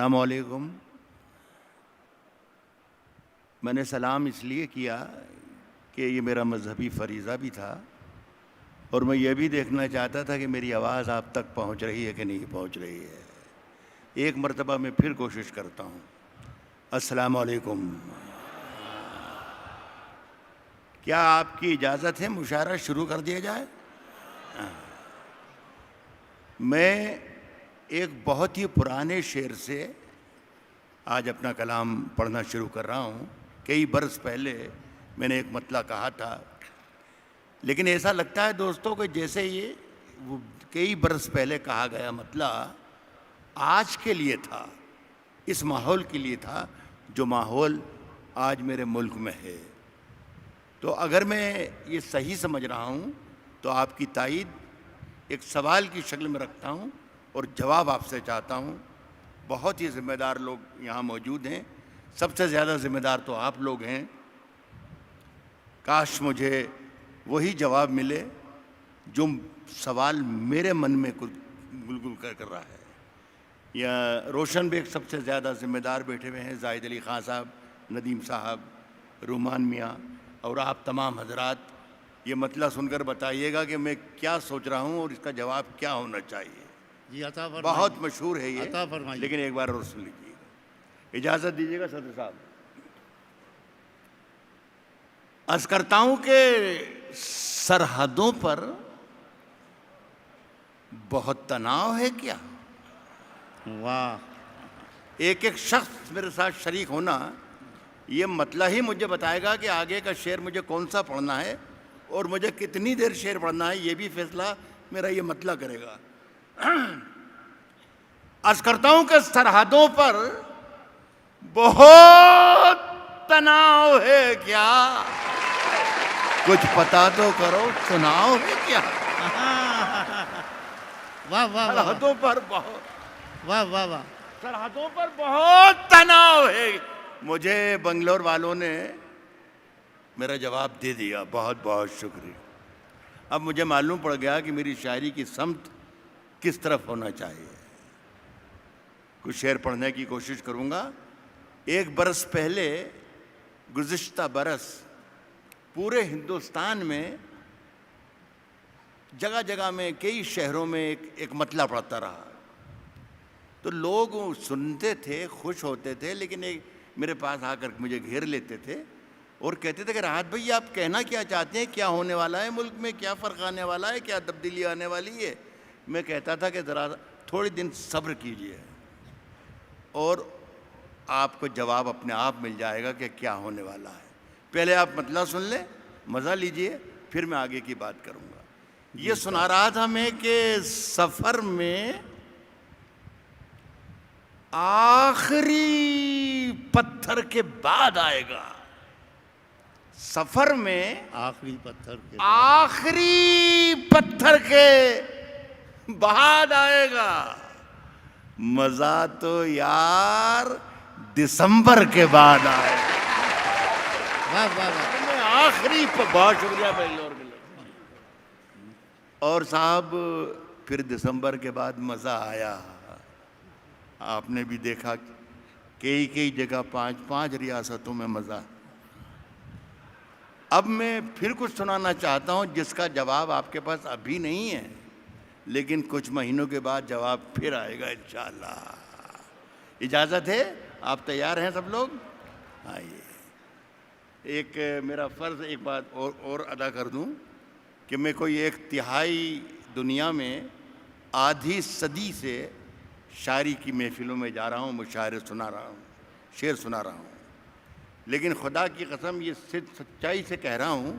السلام علیکم. میں نے سلام اس لیے کیا کہ یہ میرا مذہبی فریضہ بھی تھا اور میں یہ بھی دیکھنا چاہتا تھا کہ میری آواز آپ تک پہنچ رہی ہے کہ نہیں پہنچ رہی ہے. ایک مرتبہ میں پھر کوشش کرتا ہوں. السلام علیکم. کیا آپ کی اجازت ہے مشاعرہ شروع کر دیا جائے؟ میں ایک بہت ہی پرانے شعر سے آج اپنا کلام پڑھنا شروع کر رہا ہوں. کئی برس پہلے میں نے ایک مطلع کہا تھا، لیکن ایسا لگتا ہے دوستوں کہ جیسے یہ وہ کئی برس پہلے کہا گیا مطلع آج کے لیے تھا، اس ماحول کے لیے تھا جو ماحول آج میرے ملک میں ہے. تو اگر میں یہ صحیح سمجھ رہا ہوں تو آپ کی تائید ایک سوال کی شکل میں رکھتا ہوں اور جواب آپ سے چاہتا ہوں. بہت ہی ذمہ دار لوگ یہاں موجود ہیں، سب سے زیادہ ذمہ دار تو آپ لوگ ہیں. کاش مجھے وہی جواب ملے جو سوال میرے من میں گلگل کر رہا ہے. یا روشن بیگ سب سے زیادہ ذمہ دار بیٹھے ہوئے ہیں، زاہد علی خان صاحب، ندیم صاحب، رومان میاں اور آپ تمام حضرات. یہ مطلع سن کر بتائیے گا کہ میں کیا سوچ رہا ہوں اور اس کا جواب کیا ہونا چاہیے. جی عطا فرمائیے. بہت مشہور ہے یہ، عطا فرمائیے. لیکن ایک بار اور سن لیجیے گا. اجازت دیجیے گا صدر صاحب. عرض کرتا ہوں کہ سرحدوں پر بہت تناؤ ہے کیا؟ واہ. ایک ایک شخص میرے ساتھ شریک ہونا یہ مطلع ہی مجھے بتائے گا کہ آگے کا شعر مجھے کون سا پڑھنا ہے اور مجھے کتنی دیر شعر پڑھنا ہے. یہ بھی فیصلہ میرا یہ مطلع کرے گا. عرض کرتا ہوں کہ سرحدوں پر بہت تناؤ ہے کیا؟ کچھ پتا تو کرو، چناؤ ہے کیا؟ واہ واہ واہ سرحدوں پر بہت واہ واہ واہ. سرحدوں پر بہت تناؤ ہے. مجھے بنگلور والوں نے میرا جواب دے دیا. بہت بہت شکریہ. اب مجھے معلوم پڑ گیا کہ میری شاعری کی سمت کس طرف ہونا چاہیے. کچھ شعر پڑھنے کی کوشش کروں گا. ایک برس پہلے، گزشتہ برس، پورے ہندوستان میں جگہ جگہ میں کئی شہروں میں ایک مطلع پڑھتا رہا. تو لوگ سنتے تھے، خوش ہوتے تھے، لیکن میرے پاس آ کر مجھے گھیر لیتے تھے اور کہتے تھے کہ راحت بھائی آپ کہنا کیا چاہتے ہیں؟ کیا ہونے والا ہے ملک میں؟ کیا فرق آنے والا ہے؟ کیا تبدیلی آنے والی ہے؟ میں کہتا تھا کہ ذرا تھوڑے دن صبر کیجئے اور آپ کو جواب اپنے آپ مل جائے گا کہ کیا ہونے والا ہے. پہلے آپ مطلع سن لیں، مزہ لیجئے، پھر میں آگے کی بات کروں گا. یہ سنا رہا تھا میں کہ سفر میں آخری پتھر کے بعد آئے گا. سفر میں آخری پتھر کے آخری پتھر کے بعد آئے گا. مزہ تو یار دسمبر کے بعد آئے گا. واہ واہ واہ. آخری بہت شکریہ بنگلور کے لوگ. اور صاحب پھر دسمبر کے بعد مزہ آیا. آپ نے بھی دیکھا کئی جگہ 5 ریاستوں میں مزہ. اب میں پھر کچھ سنانا چاہتا ہوں جس کا جواب آپ کے پاس ابھی نہیں ہے، لیکن کچھ مہینوں کے بعد جواب پھر آئے گا انشاءاللہ. اجازت ہے؟ آپ تیار ہیں سب لوگ؟ آئیے. ایک میرا فرض ایک بات اور ادا کر دوں کہ میں کوئی ایک تہائی دنیا میں آدھی صدی سے شاعری کی محفلوں میں جا رہا ہوں، مشاعرے سنا رہا ہوں، شعر سنا رہا ہوں. لیکن خدا کی قسم یہ سچائی سے کہہ رہا ہوں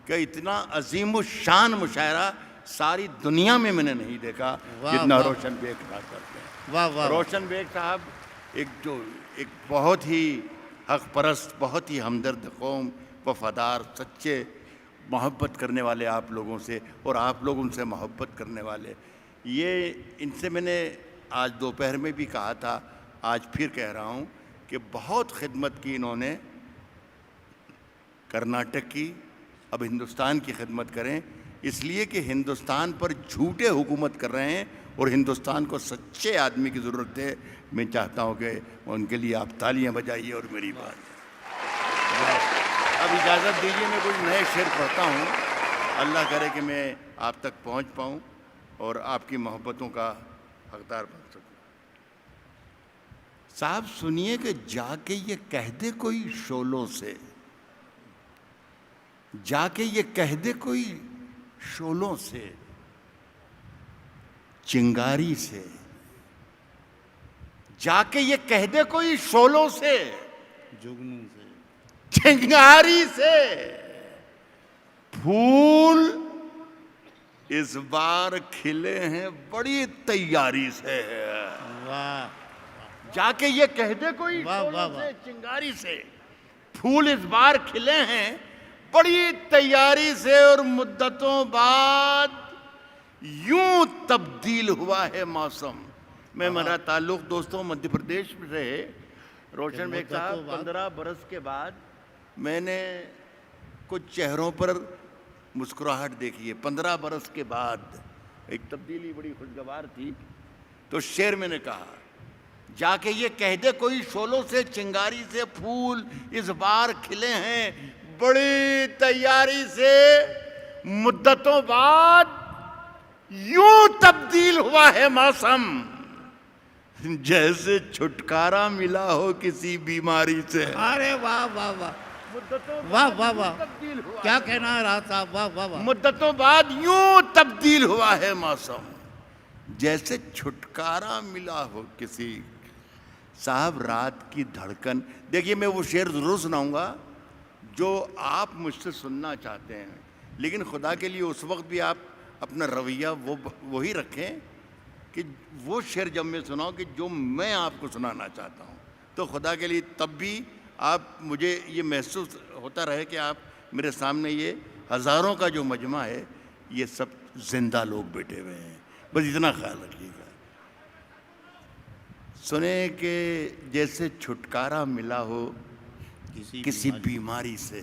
کہ اتنا عظیم الشان مشاعرہ ساری دنیا میں نے نہیں دیکھا جتنا روشن بیگ صاحب کرتے ہیں. واہ واہ. روشن بیگ صاحب ایک بہت ہی حق پرست، بہت ہی ہمدرد قوم، وفادار، سچے، محبت کرنے والے آپ لوگوں سے، اور آپ لوگ ان سے محبت کرنے والے. یہ ان سے میں نے آج دوپہر میں بھی کہا تھا، آج پھر کہہ رہا ہوں کہ بہت خدمت کی انہوں نے کرناٹک کی. اب ہندوستان کی خدمت کریں، اس لیے کہ ہندوستان پر جھوٹے حکومت کر رہے ہیں اور ہندوستان کو سچے آدمی کی ضرورت ہے. میں چاہتا ہوں کہ ان کے لیے آپ تالیاں بجائیے اور میری بات. اب اجازت دیجیے میں کچھ نئے شعر پڑھتا ہوں. اللہ کرے کہ میں آپ تک پہنچ پاؤں اور آپ کی محبتوں کا حقدار بن سکوں. صاحب سنیے کہ جا کے یہ کہہ دے کوئی شعلوں سے, جا کے یہ کہہ دے کوئی شعلوں سے, چنگاری سے, جا کے یہ کہہ دے کوئی شعلوں سے, جگنوں سے, چنگاری سے, پھول اس بار کھلے ہیں بڑی تیاری سے. واہ جا کے یہ کہہ دے کوئی واہ شعلوں واہ سے, واہ. چنگاری سے, پھول اس بار کھلے ہیں بڑی تیاری سے, اور مدتوں بعد یوں تبدیل ہوا ہے موسم. میرا تعلق دوستوں مدھیہ پردیش سے ہے. روشن بیگ صاحب 15 برس کے بعد میں نے کچھ چہروں پر مسکراہٹ دیکھی ہے. 15 برس کے بعد ایک تبدیلی بڑی خوشگوار تھی. تو شعر میں نے کہا, جا کے یہ کہہ دے کوئی شعلوں سے, چنگاری سے, پھول اس بار کھلے ہیں بڑی تیاری سے, مدتوں بعد یوں تبدیل ہوا ہے موسم, جیسے چھٹکارا ملا ہو کسی بیماری سے. ارے واہ واہ واہ مدتوں واہ بعد واہ یوں واہ, تبدیل ہوا کیا ہے. کہنا ہے راحت صاحب, واہ واہ واہ. مدتوں بعد یوں تبدیل ہوا ہے موسم, جیسے چھٹکارا ملا ہو کسی. صاحب رات کی دھڑکن, دیکھیے میں وہ شعر ضرور سناؤں گا جو آپ مجھ سے سننا چاہتے ہیں, لیکن خدا کے لیے اس وقت بھی آپ اپنا رویہ وہی رکھیں کہ وہ شعر جب میں سناؤں کہ جو میں آپ کو سنانا چاہتا ہوں, تو خدا کے لیے تب بھی آپ مجھے یہ محسوس ہوتا رہے کہ آپ میرے سامنے یہ ہزاروں کا جو مجمع ہے یہ سب زندہ لوگ بیٹھے ہوئے ہیں. بس اتنا خیال رکھیے گا. سنیں کہ جیسے چھٹکارا ملا ہو کسی بیماری سے,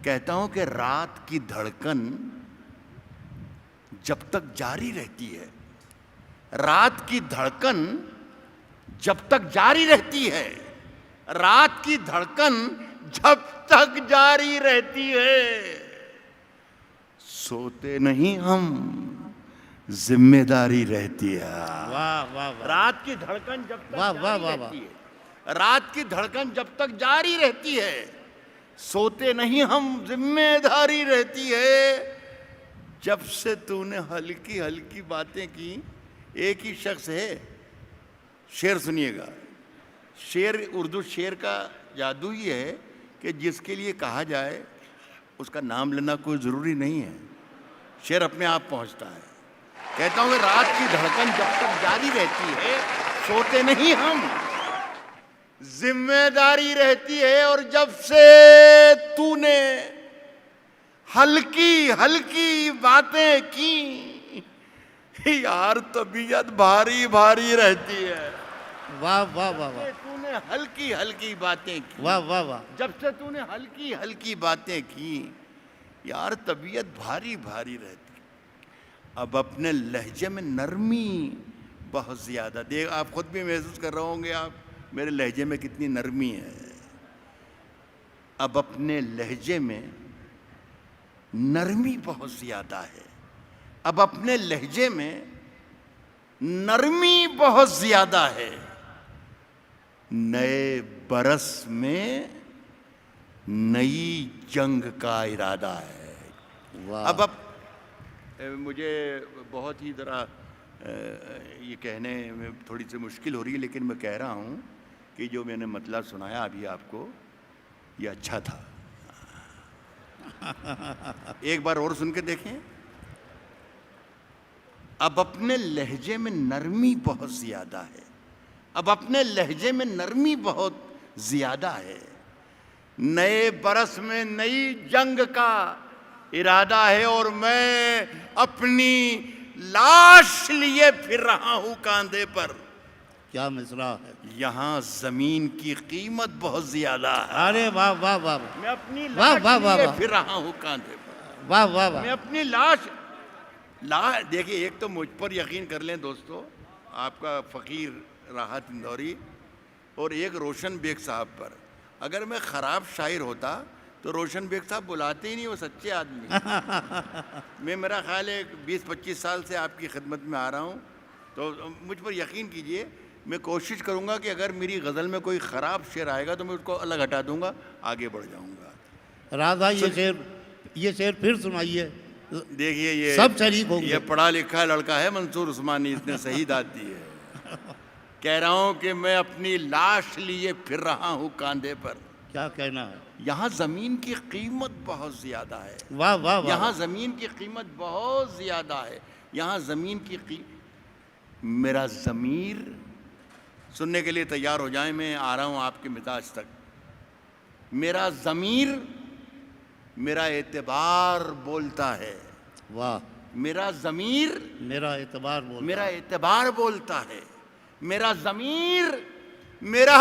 کہتا ہوں کہ رات کی دھڑکن جب تک جاری رہتی ہے, رات کی دھڑکن جب تک جاری رہتی ہے, رات کی دھڑکن جب تک جاری رہتی ہے, سوتے نہیں ہم ذمہ داری رہتی ہے. واہ واہ واہ. رات کی دھڑکن جب تک واہ واہ جاری واہ رہتی ہے, رات کی دھڑکن جب تک جاری رہتی ہے, سوتے نہیں ہم ذمہ داری رہتی ہے. جب سے تو نے ہلکی ہلکی باتیں کی. ایک ہی شخص ہے, شعر سنیے گا. شعر, اردو شعر کا جادو ہی ہے کہ جس کے لیے کہا جائے اس کا نام لینا کوئی ضروری نہیں ہے, شعر اپنے آپ پہنچتا ہے. کہتا ہوں کہ رات کی دھڑکن جب تک جاری رہتی ہے, سوتے نہیں ہم ذمہ داری رہتی ہے. اور جب سے تو نے ہلکی ہلکی باتیں کی یار طبیعت بھاری بھاری رہتی ہے. واہ واہ واہ واہ. تو نے ہلکی ہلکی باتیں کی, واہ واہ واہ. جب سے تو نے ہلکی ہلکی باتیں کی یار طبیعت بھاری بھاری رہتی. اب اپنے لہجے میں نرمی بہت زیادہ, دیکھ آپ خود بھی محسوس کر رہے ہوں گے آپ میرے لہجے میں کتنی نرمی ہے. اب اپنے لہجے میں نرمی بہت زیادہ ہے, اب اپنے لہجے میں نرمی بہت زیادہ ہے. نئے برس میں نئی جنگ کا ارادہ ہے. واہ. اب مجھے بہت ہی ذرا یہ کہنے میں تھوڑی سی مشکل ہو رہی ہے, لیکن میں کہہ رہا ہوں کہ جو میں نے مطلب سنایا ابھی آپ کو یہ اچھا تھا. ایک بار اور سن کے دیکھیں. اب اپنے لہجے میں نرمی بہت زیادہ ہے, اب اپنے لہجے میں نرمی بہت زیادہ ہے. نئے برس میں نئی جنگ کا ارادہ ہے, اور میں اپنی لاش لیے پھر رہا ہوں کاندھے پر. کیا مصرع ہے. یہاں زمین کی قیمت بہت زیادہ ہے. ارے واہ واہ واہ. میں اپنی واہ لاش واہ واہ لیے واہ. پھر رہا ہوں کاندھے پر. واہ واہ واہ. میں اپنی لاش دیکھیے، ایک تو مجھ پر یقین کر لیں دوستو، آپ کا فقیر راحت اندوری، اور ایک روشن بیگ صاحب پر. اگر میں خراب شاعر ہوتا تو روشن بیگ صاحب بلاتے ہی نہیں، وہ سچے آدمی. میں میرا خیال ہے 20-25 سال سے آپ کی خدمت میں آ رہا ہوں، تو مجھ پر یقین کیجئے، میں کوشش کروں گا کہ اگر میری غزل میں کوئی خراب شعر آئے گا تو میں اس کو الگ ہٹا دوں گا، آگے بڑھ جاؤں گا. راضا یہ شعر پھر سنائیے. دیکھیے، سب شریک ہوں گے. یہ پڑھا لکھا لڑکا ہے منصور عثمانی، اس نے صحیح داد دی ہے. کہہ رہا ہوں کہ میں اپنی لاش لیے پھر رہا ہوں کاندھے پر. کیا کہنا ہے. یہاں زمین کی قیمت بہت زیادہ ہے. واہ واہ واہ. یہاں زمین کی قیمت بہت زیادہ ہے. یہاں زمین کی میرا ضمیر، سننے کے لیے تیار ہو جائیں، میں آ رہا ہوں آپ کے مزاج تک. میرا ضمیر، میرا اعتبار بولتا ہے. واہ. میرا ضمیر، میرا اعتبار بولتا میرا اعتبار بولتا ہے. میرا ضمیر، میرا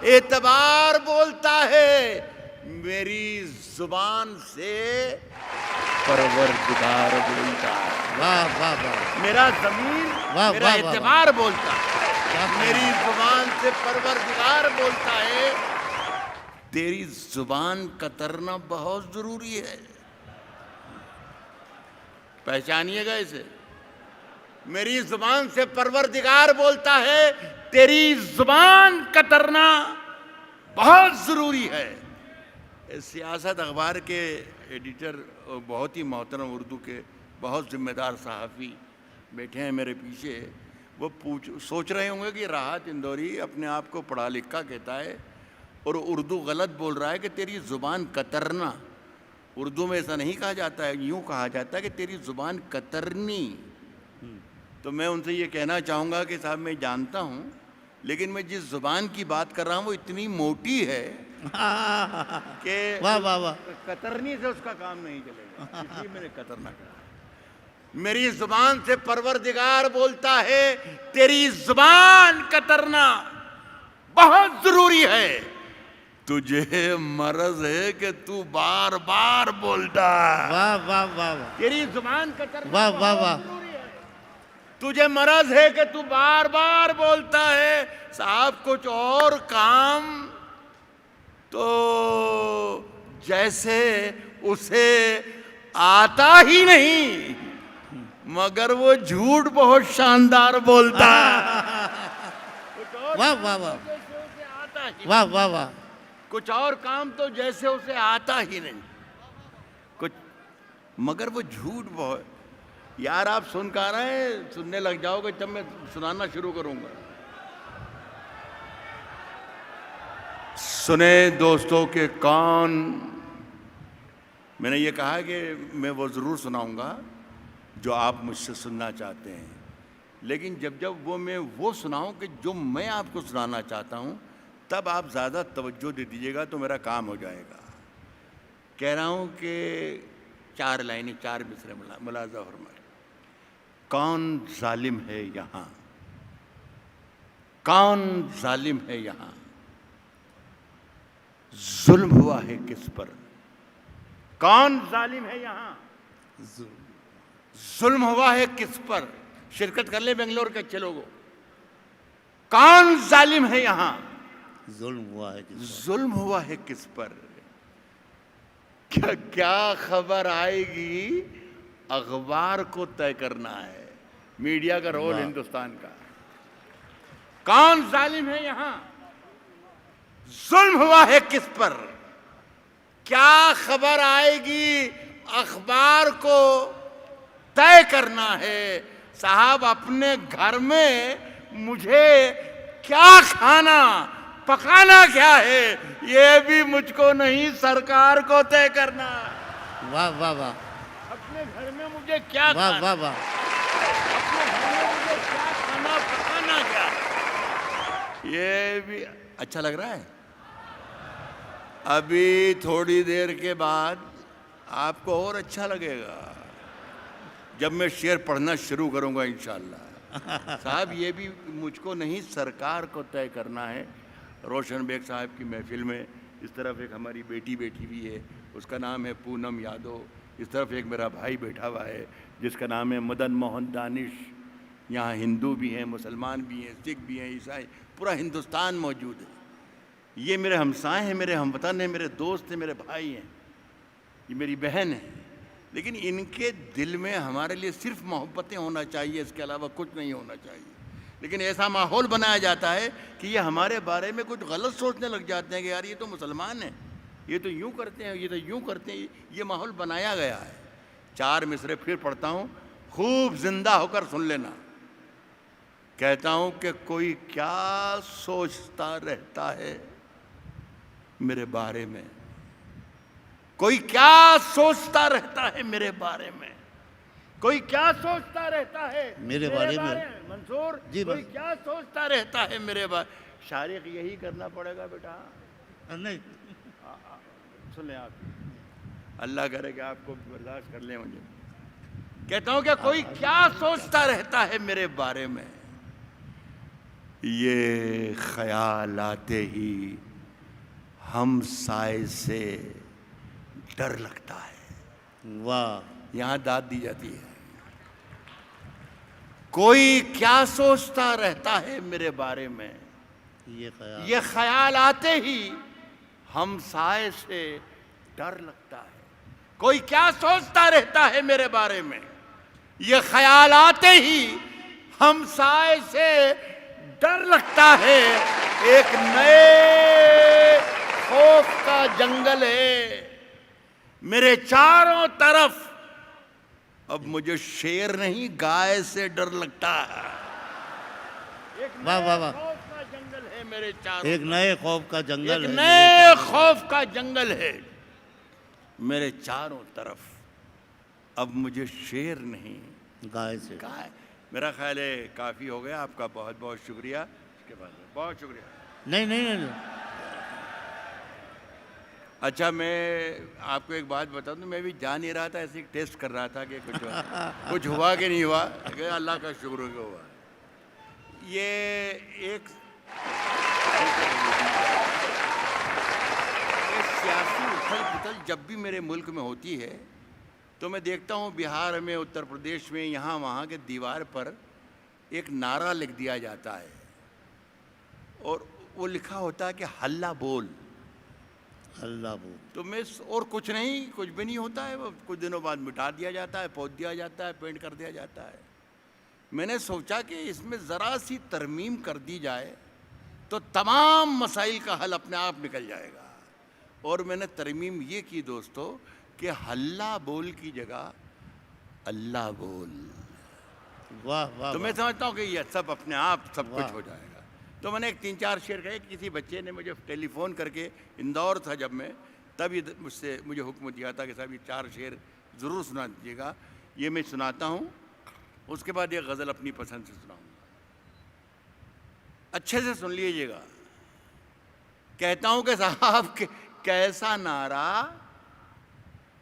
اعتبار بولتا ہے. میری زبان سے پروردگار بولتا ہے. واہ واہ واہ. میرا ضمیر، واہ میرا واہ واہ. اعتبار بولتا ہے. کیا کہنا میری ہے. زبان سے پروردگار بولتا ہے. تیری زبان کترنا بہت ضروری ہے. پہچانیے گا اسے. میری زبان سے پروردگار بولتا ہے، تیری زبان کترنا بہت ضروری ہے. سیاست اخبار کے ایڈیٹر، بہت ہی محترم اردو کے بہت ذمہ دار صحافی بیٹھے ہیں میرے پیچھے. وہ سوچ رہے ہوں گے کہ راحت اندوری اپنے آپ کو پڑھا لکھا کہتا ہے اور اردو غلط بول رہا ہے کہ تیری زبان کترنا. اردو میں ایسا نہیں کہا جاتا ہے، یوں کہا جاتا ہے کہ تیری زبان کترنی. تو میں ان سے یہ کہنا چاہوں گا کہ صاحب، میں جانتا ہوں، لیکن میں جس زبان کی بات کر رہا ہوں وہ اتنی موٹی ہے کہ واہ واہ واہ. کترنی سے اس کا کام نہیں چلے گا، اس لیے میں نے کترنا کہا. میری زبان سے پروردگار بولتا ہے، تیری زبان کترنا بہت ضروری ہے. تجھے مرض ہے کہ تو بار بار بولتا ہے. واہ واہ واہ واہ. تیری زبان کترنا واہ واہ بہت واہ. ضروری ہے. تجھے مرض ہے کہ تو بار بار بولتا ہے. صاحب، کچھ اور کام تو جیسے اسے آتا ہی نہیں، مگر وہ جھوٹ بہت شاندار بولتا ہے. واہ واہ واہ. جیسے اسے آتا ہی، واہ واہ واہ. کچھ اور کام تو جیسے اسے آتا ہی نہیں، کچھ مگر وہ جھوٹ بہت. یار، آپ سن کہا رہے ہیں، سننے لگ جاؤ گے جب میں سنانا شروع کروں گا. سنیں دوستوں کہ کون، میں نے یہ کہا کہ میں وہ ضرور سناؤں گا جو آپ مجھ سے سننا چاہتے ہیں، لیکن جب میں وہ سناؤں کہ جو میں آپ کو سنانا چاہتا ہوں، تب آپ زیادہ توجہ دے دیجیے گا تو میرا کام ہو جائے گا. کہہ رہا ہوں کہ 4 لائنیں، 4 مصرے ملاحظہ فرمائیں. کون ظالم ہے یہاں، کون ظالم ہے یہاں، ظلم ہوا ہے کس پر. کون ظالم ہے یہاں، ظلم ہوا ہے کس پر. شرکت کر لیں بنگلور کے اچھے لوگوں. کون ظالم ہے یہاں، ظلم ہوا ہے کس پر. ظلم ہوا ہے کس پر. کیا خبر آئے گی، اخبار کو طے کرنا ہے. میڈیا کا رول ہندوستان کا. کون ظالم ہے یہاں، ظلم ہوا ہے کس پر. کیا خبر آئے گی، اخبار کو طے کرنا ہے. صاحب، اپنے گھر میں مجھے کیا کھانا پکانا کیا ہے، یہ بھی مجھ کو نہیں، سرکار کو طے کرنا. واہ واہ واہ. اپنے گھر میں مجھے کیا واہ کھانا، واہ واہ. اپنے گھر میں مجھے کیا کھانا پکانا کیا، یہ بھی اچھا لگ رہا ہے. ابھی تھوڑی دیر کے بعد آپ کو اور اچھا لگے گا جب میں شعر پڑھنا شروع کروں گا انشاءاللہ. صاحب، یہ بھی مجھ کو نہیں، سرکار کو طے کرنا ہے. روشن بیگ صاحب کی محفل میں اس طرف ایک ہماری بیٹی بیٹھی ہوئی ہے، اس کا نام ہے پونم یادو. اس طرف ایک میرا بھائی بیٹھا ہوا ہے جس کا نام ہے مدن موہن دانش. یہاں ہندو بھی ہیں، مسلمان بھی ہیں، سکھ بھی ہیں، عیسائی، پورا ہندوستان موجود ہے. یہ میرے ہمسائے ہیں، میرے ہم وطن ہیں، میرے دوست ہیں، میرے بھائی ہیں، یہ میری بہن ہے. لیکن ان کے دل میں ہمارے لیے صرف محبتیں ہونا چاہیے، اس کے علاوہ کچھ نہیں ہونا چاہیے. لیکن ایسا ماحول بنایا جاتا ہے کہ یہ ہمارے بارے میں کچھ غلط سوچنے لگ جاتے ہیں کہ یار یہ تو مسلمان ہیں، یہ تو یوں کرتے ہیں، یہ تو یوں کرتے ہیں. یہ ماحول بنایا گیا ہے. 4 مصرے پھر پڑھتا ہوں، خوب زندہ ہو کر سن لینا. کہتا ہوں کہ کوئی کیا سوچتا رہتا ہے میرے بارے میں، کوئی کیا سوچتا رہتا ہے میرے بارے میں، کوئی کیا سوچتا رہتا ہے میرے بارے میں. منصور جی کوئی بس. کیا سوچتا رہتا ہے میرے بارے. شارق یہی کرنا پڑے گا بیٹا. نہیں سن لیں آپ، اللہ کرے کہ آپ کو برداشت کر لیں. مجھے کہتا ہوں کہ کوئی کیا سوچتا رہتا ہے میرے بارے میں، یہ خیال آتے ہی ہم سائے سے ڈر لگتا ہے. واہ. یہاں داد دی جاتی ہے. کوئی کیا سوچتا رہتا ہے میرے بارے میں، یہ خیال. یہ خیال آتے ہی ہم سائے سے ڈر لگتا ہے. کوئی کیا سوچتا رہتا ہے میرے بارے میں، یہ خیال آتے ہی ہم سائے سے ڈر لگتا ہے. ایک نئے خوف کا جنگل ہے میرے چاروں طرف. اب مجھے شیر نہیں گائے سے ڈر لگتا ہے. واہ واہ واہ. خوف کا جنگل ہے میرے چاروں، ایک نئے خوف کا جنگل ایک ہے. نئے خوف کا جنگل ہے میرے چاروں طرف. اب مجھے شیر نہیں گائے سے. گائے. میرا خیال ہے کافی ہو گیا. آپ کا بہت بہت شکریہ. اس کے بعد بہت شکریہ. نہیں نہیں نہیں. اچھا میں آپ کو ایک بات بتا دوں، میں بھی جان نہیں رہا تھا، ایسے ٹیسٹ کر رہا تھا کہ کچھ ہوا کہ نہیں ہوا. کہ اللہ کا شکر ہو کہ ہوا. یہ ایک سیاسی اتھل پتھل جب بھی میرے ملک میں ہوتی ہے تو میں دیکھتا ہوں بہار میں، اتر پردیش میں، یہاں وہاں کے دیوار پر ایک نعرہ لکھ دیا جاتا ہے اور وہ لکھا ہوتا ہے کہ ہلہ بول. اللہ بول. تو میں اور کچھ نہیں، کچھ بھی نہیں ہوتا ہے. وہ کچھ دنوں بعد مٹا دیا جاتا ہے، پوچھ دیا جاتا ہے، پینٹ کر دیا جاتا ہے. میں نے سوچا کہ اس میں ذرا سی ترمیم کر دی جائے تو تمام مسائل کا حل اپنے آپ نکل جائے گا. اور میں نے ترمیم یہ کی دوستو کہ ہلہ بول کی جگہ اللہ بول. واہ واہ. تو میں سمجھتا ہوں کہ یہ سب اپنے آپ سب واہ. کچھ ہو جائے گا. تو میں نے ایک 3-4 شعر کہے. کسی بچے نے مجھے ٹیلی فون کر کے، اندور تھا جب میں، تب یہ مجھے حکم دیا تھا کہ صاحب یہ 4 شعر ضرور سنا دیجیے گا. یہ میں سناتا ہوں، اس کے بعد یہ غزل اپنی پسند سے سناؤں گا. اچھے سے سن لیجیے گا. کہتا ہوں کہ صاحب کیسا نعرہ،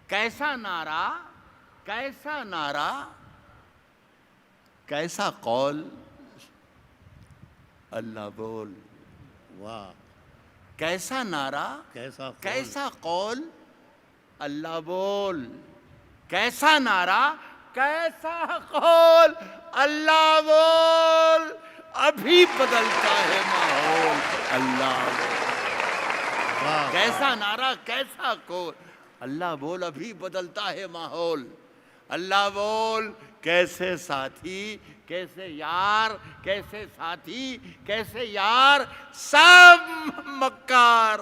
کیسا نعرہ، کیسا نعرہ، کیسا قول، اللہ بول. واہ. کیسا نعرہ، کیسا قول. کیسا قول، اللہ بول. کیسا نعرہ، کیسا قول، اللہ بول. ابھی بدلتا ہے ماحول، اللہ بول. واہ. کیسا نعرہ، کیسا قول، اللہ بول. ابھی بدلتا ہے ماحول، اللہ بول. کیسے ساتھی، کیسے یار، کیسے ساتھی، کیسے یار، سب مکار،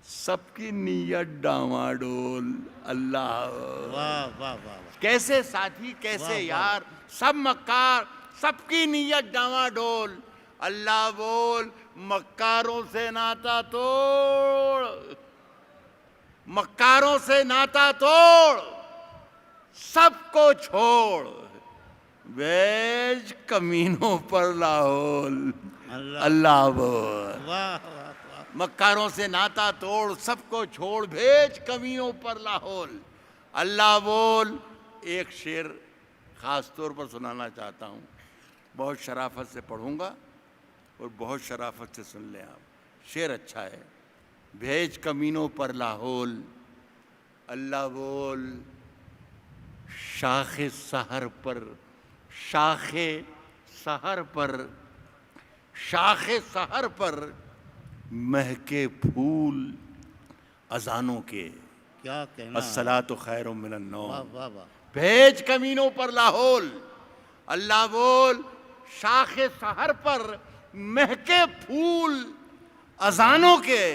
سب کی نیت ڈاواڈول، اللہ. واہ واہ واہ. کیسے ساتھی، کیسے یار، سب مکار، سب کی نیت ڈاواڈول، اللہ بول. مکاروں سے ناتا توڑ، مکاروں سے ناتا توڑ، سب کو چھوڑ، بیچ کمینوں پر لاہول، اللہ بول. واہ واہ واہ. مکاروں سے ناتا توڑ، سب کو چھوڑ، بھیج کمینوں پر لاہول، اللہ بول. ایک شعر خاص طور پر سنانا چاہتا ہوں، بہت شرافت سے پڑھوں گا اور بہت شرافت سے سن لیں آپ. شعر اچھا ہے. بھیج کمینوں پر لاہول، اللہ بول شاخ سحر پر، شاخ سحر پر، شاخ سحر پر مہکے پھول اذانوں کے، کیا کہنا. الصلاۃ خیر من واہ النوم. واہ واہ. بھیج کمینوں پر لاہول، اللہ بول شاخ سحر پر مہکے پھول اذانوں کے،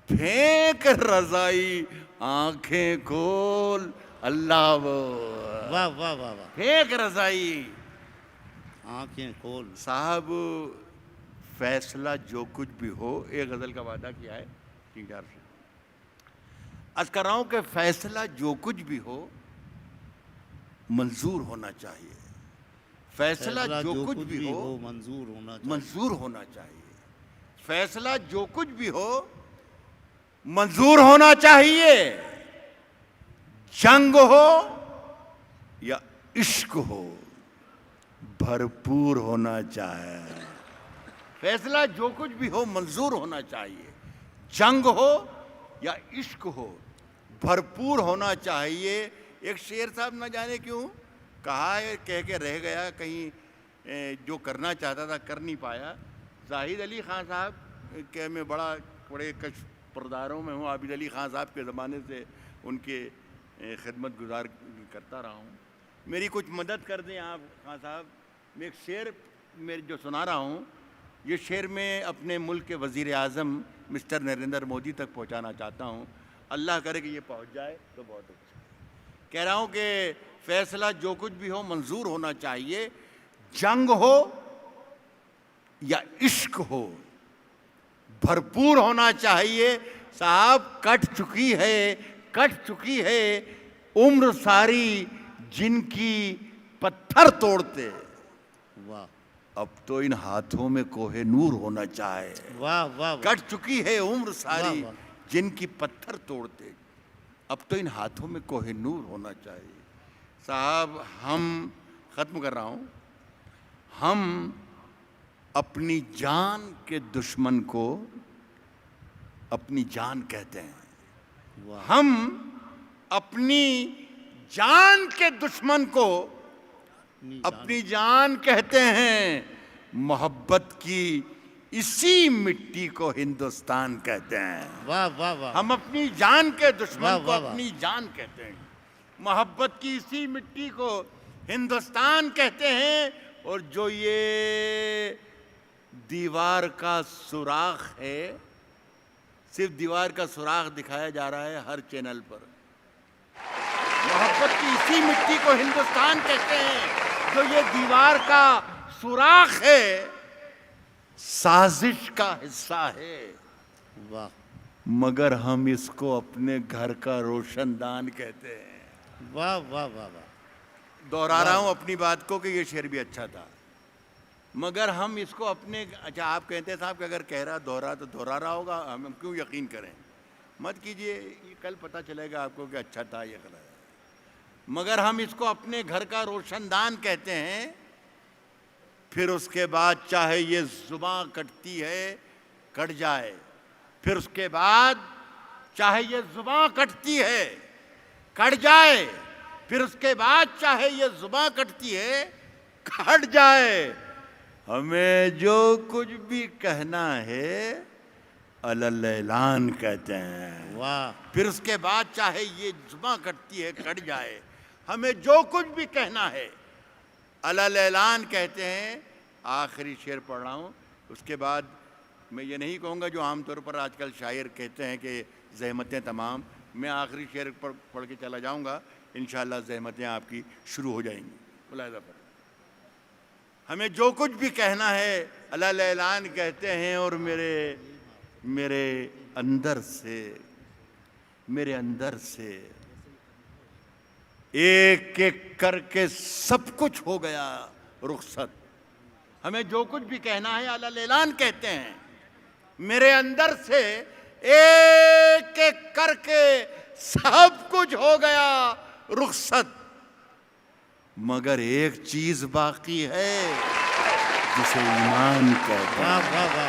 پھینک رضائی آنکھیں کھول، اللہ بول واہ واہ واہ واہ. پھینک رضائی. آنکھیں کھول. صاحب فیصلہ جو کچھ بھی ہو، ایک غزل کا وعدہ کیا ہے 3-4 سے، عرض کر رہا ہوں کہ فیصلہ جو کچھ بھی ہو منظور ہونا چاہیے. فیصلہ جو کچھ بھی ہو منظور ہونا چاہیے. منظور ہونا چاہیے. فیصلہ جو کچھ بھی ہو منظور ہونا چاہیے. جنگ ہو یا عشق ہو بھرپور ہونا چاہیے. فیصلہ جو کچھ بھی ہو منظور ہونا چاہیے. جنگ ہو یا عشق ہو بھرپور ہونا چاہیے. ایک شعر صاحب نہ جانے کیوں کہا ہے، کہہ کے رہ گیا، کہیں جو کرنا چاہتا تھا کر نہیں پایا. زاہد علی خان صاحب کہ میں بڑے کش پرداروں میں ہوں، عابد علی خان صاحب کے زمانے سے ان کے خدمت گزار کرتا رہا ہوں. میری کچھ مدد کر دیں آپ خان صاحب. میں ایک شعر جو سنا رہا ہوں، یہ شعر میں اپنے ملک کے وزیر اعظم مسٹر نریندر مودی تک پہنچانا چاہتا ہوں. اللہ کرے کہ یہ پہنچ جائے تو بہت اچھا. کہہ رہا ہوں کہ فیصلہ جو کچھ بھی ہو منظور ہونا چاہیے. جنگ ہو یا عشق ہو بھرپور ہونا چاہیے. صاحب کٹ چکی ہے عمر ساری جن کی پتھر توڑتے، واہ اب تو ان ہاتھوں میں کوہ نور ہونا چاہے. واہ واہ. کٹ چکی ہے عمر ساری واہ. جن کی پتھر توڑتے، اب تو ان ہاتھوں میں کوہ نور ہونا چاہیے. صاحب ہم ختم کر رہا ہوں، ہم اپنی جان کے دشمن کو اپنی جان کہتے ہیں. ہم اپنی جان کے دشمن کو اپنی جان کہتے ہیں. محبت کی اسی مٹی کو ہندوستان کہتے ہیں. واہ واہ واہ. ہم اپنی جان کے دشمن واہ کو واہ واہ. اپنی جان کہتے ہیں. محبت کی اسی مٹی کو ہندوستان کہتے ہیں. اور جو یہ دیوار کا سوراخ ہے، صرف دیوار کا سوراخ دکھایا جا رہا ہے ہر چینل پر. محبت کی اسی مٹی کو ہندوستان کہتے ہیں. جو یہ دیوار کا سوراخ ہے سازش کا حصہ ہے، واہ مگر ہم اس کو اپنے گھر کا روشن دان کہتے ہیں. واہ واہ واہ واہ. دوہرا رہا ہوں اپنی بات کو کہ یہ شعر بھی اچھا تھا، مگر ہم اس کو اپنے، اچھا آپ کہتے صاحب کہ اگر کہہ رہا دوہرا تو دوہرا رہا ہوگا، ہم کیوں یقین کریں. مت کیجئے، یہ کل پتہ چلے گا آپ کو کہ اچھا تھا یہ غلط ہے. مگر ہم اس کو اپنے گھر کا روشن دان کہتے ہیں. پھر اس کے بعد چاہے یہ زباں کٹتی ہے کٹ جائے، پھر اس کے بعد چاہے یہ زباں کٹتی ہے کٹ جائے، پھر اس کے بعد چاہے یہ زباں کٹتی ہے کٹ جائے. ہمیں جو کچھ بھی کہنا ہے اعلان کہتے ہیں. واہ. پھر اس کے بعد چاہے یہ زباں کٹتی ہے کٹ جائے، ہمیں جو کچھ بھی کہنا ہے اعلان کہتے ہیں. آخری شعر پڑھ رہا ہوں، اس کے بعد میں یہ نہیں کہوں گا جو عام طور پر آج کل شاعر کہتے ہیں کہ زحمتیں تمام. میں آخری شعر پڑھ کے چلا جاؤں گا، انشاءاللہ زحمتیں آپ کی شروع ہو جائیں گی. ملاحظہ پر ہمیں جو کچھ بھی کہنا ہے اعلان کہتے ہیں. اور میرے اندر سے ایک ایک کر کے سب کچھ ہو گیا رخصت. ہمیں جو کچھ بھی کہنا ہے اعلان کہتے ہیں. میرے اندر سے ایک ایک کر کے سب کچھ ہو گیا رخصت. مگر ایک چیز باقی ہے جسے ایمان کہتے ہیں. واہ واہ واہ.